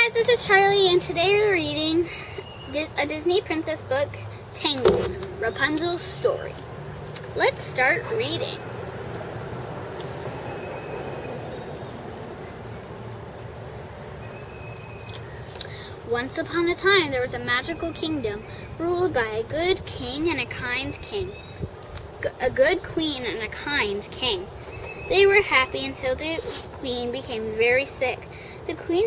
guys, this is Charlie, and today we're reading a Disney princess book, Tangled, Rapunzel's story. Let's start reading. Once upon a time, there was a magical kingdom ruled by a good king and a kind king. A good queen and a kind king. They were happy until the queen became very sick. The king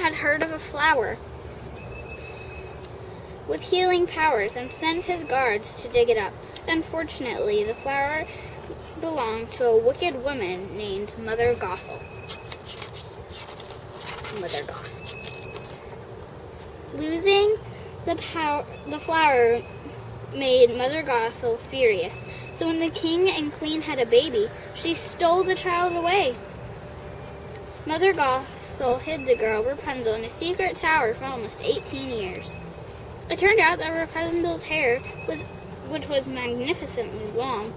had heard of a flower with healing powers and sent his guards to dig it up. Unfortunately, the flower belonged to a wicked woman named Mother Gothel. Losing the flower made Mother Gothel furious. So when the king and queen had a baby, she stole the child away. Mother Gothel hid the girl Rapunzel in a secret tower for almost 18 years. It turned out that Rapunzel's hair, which was magnificently long,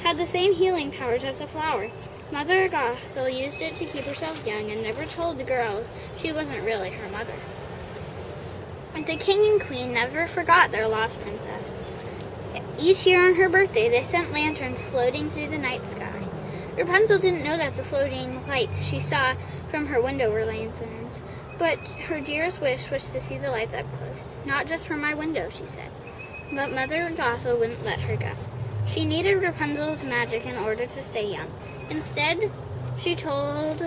had the same healing powers as the flower. Mother Gothel used it to keep herself young and never told the girl she wasn't really her mother. The king and queen never forgot their lost princess. Each year on her birthday, they sent lanterns floating through the night sky. Rapunzel didn't know that the floating lights she saw from her window were lanterns, but her dearest wish was to see the lights up close. Not just from my window, she said. But Mother Gothel wouldn't let her go. She needed Rapunzel's magic in order to stay young. Instead, she told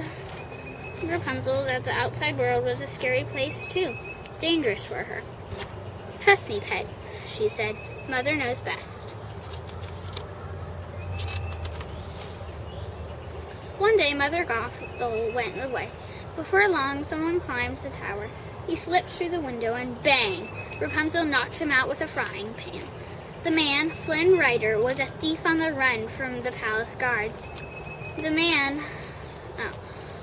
Rapunzel that the outside world was a scary place too. Dangerous for her. "Trust me, pet," she said. "Mother knows best." One day, Mother Gothel went away. Before long, someone climbed the tower. He slipped through the window and bang! Rapunzel knocked him out with a frying pan. The man, Flynn Rider, was a thief on the run from the palace guards.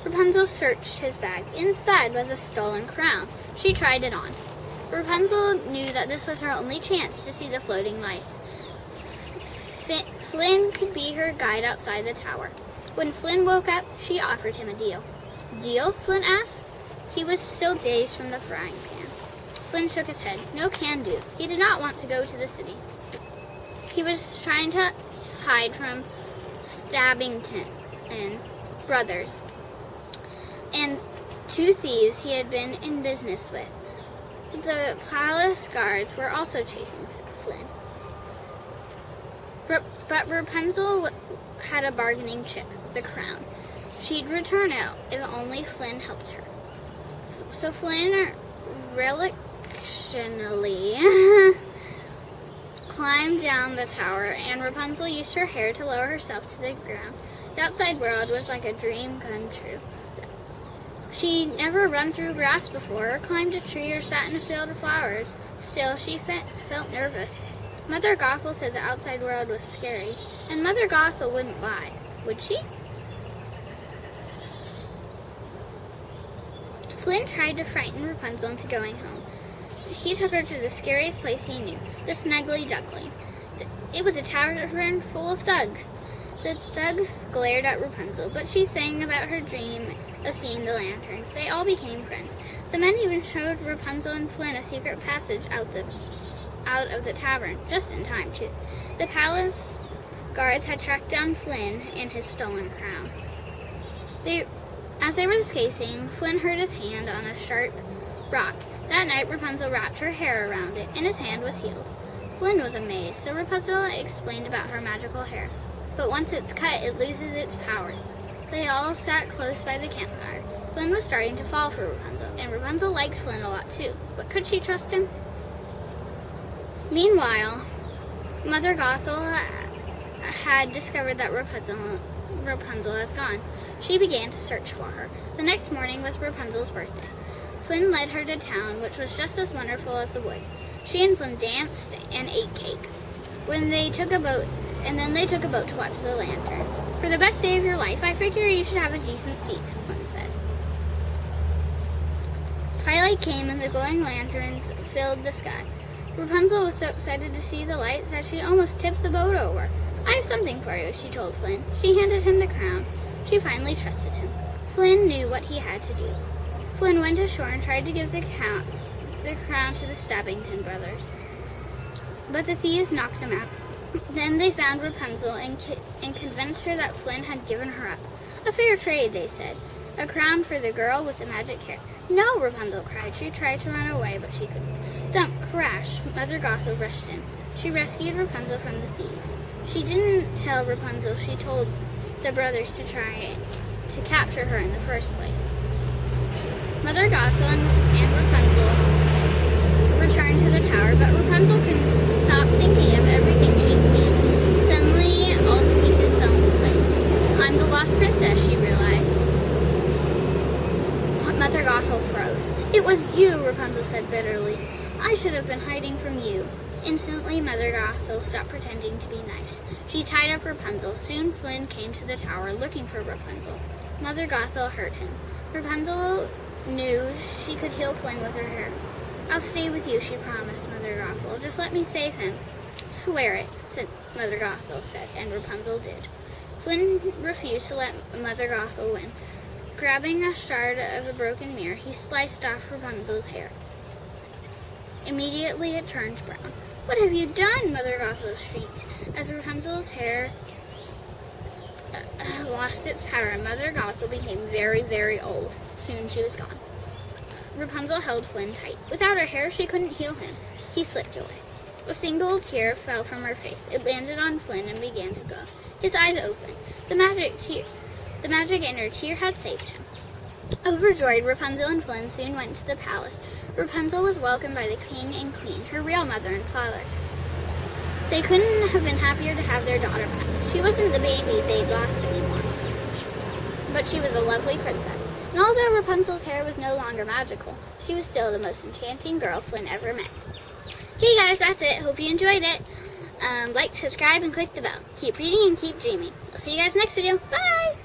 Rapunzel searched his bag. Inside was a stolen crown. She tried it on. Rapunzel knew that this was her only chance to see the floating lights. Flynn could be her guide outside the tower. When Flynn woke up, she offered him a deal. "Deal?" Flynn asked. He was still dazed from the frying pan. Flynn shook his head. No can do. He did not want to go to the city. He was trying to hide from Stabbington and brothers and two thieves he had been in business with. The palace guards were also chasing Flynn. But Rapunzel had a bargaining chip, the crown. She'd return it if only Flynn helped her. So Flynn reluctantly climbed down the tower, and Rapunzel used her hair to lower herself to the ground. The outside world was like a dream come true. She'd never run through grass before, or climbed a tree, or sat in a field of flowers. Still, she felt nervous. Mother Gothel said the outside world was scary, and Mother Gothel wouldn't lie. Would she? Flynn tried to frighten Rapunzel into going home. He took her to the scariest place he knew, the Snuggly Duckling. It was a tavern full of thugs. The thugs glared at Rapunzel, but she sang about her dream of seeing the lanterns. They all became friends. The men even showed Rapunzel and Flynn a secret passage out of the tavern, just in time, too. The palace guards had tracked down Flynn and his stolen crown. As they were escaping, Flynn hurt his hand on a sharp rock. That night, Rapunzel wrapped her hair around it, and his hand was healed. Flynn was amazed, so Rapunzel explained about her magical hair. But once it's cut, it loses its power. They all sat close by the campfire. Flynn was starting to fall for Rapunzel, and Rapunzel liked Flynn a lot too. But could she trust him? Meanwhile, Mother Gothel had discovered that Rapunzel has gone. She began to search for her. The next morning was Rapunzel's birthday. Flynn led her to town, which was just as wonderful as the woods. She and Flynn danced and ate cake. Then they took a boat to watch the lanterns. "For the best day of your life, I figure you should have a decent seat," Flynn said. Twilight came and the glowing lanterns filled the sky. Rapunzel was so excited to see the lights that she almost tipped the boat over. "I have something for you," she told Flynn. She handed him the crown. She finally trusted him. Flynn knew what he had to do. Flynn went ashore and tried to give the crown to the Stabbington brothers, but the thieves knocked him out. Then they found Rapunzel and convinced her that Flynn had given her up. A fair trade, they said. A crown for the girl with the magic hair. No, Rapunzel cried. She tried to run away, but she couldn't. Thump, crash, Mother Gothel rushed in. She rescued Rapunzel from the thieves. She didn't tell Rapunzel she told the brothers to try to capture her in the first place. Mother Gothel and Rapunzel returned to the tower, but Rapunzel couldn't stop thinking of everything she'd seen. Suddenly, all the pieces fell into place. I'm the lost princess, she realized. Mother Gothel froze. It was you, Rapunzel said bitterly. I should have been hiding from you. Instantly, Mother Gothel stopped pretending to be nice. She tied up Rapunzel. Soon Flynn came to the tower looking for Rapunzel. Mother Gothel heard him. Rapunzel knew she could heal Flynn with her hair. I'll stay with you, she promised Mother Gothel. Just let me save him. Swear it, said Mother Gothel said, and Rapunzel did. Flynn refused to let Mother Gothel win. Grabbing a shard of a broken mirror, he sliced off Rapunzel's hair. Immediately it turned brown. What have you done? Mother Gothel shrieked. As Rapunzel's hair lost its power, Mother Gothel became very, very old. Soon she was gone. Rapunzel held Flynn tight. Without her hair, she couldn't heal him. He slipped away. A single tear fell from her face. It landed on Flynn and began to go. His eyes opened. The magic in her tear had saved him. Overjoyed, Rapunzel and Flynn soon went to the palace. Rapunzel was welcomed by the king and queen, her real mother and father. They couldn't have been happier to have their daughter back. She wasn't the baby they'd lost anymore, but she was a lovely princess. And although Rapunzel's hair was no longer magical, she was still the most enchanting girl Flynn ever met. Hey guys, that's it. Hope you enjoyed it. Like, subscribe, and click the bell. Keep reading and keep dreaming. I'll see you guys next video. Bye!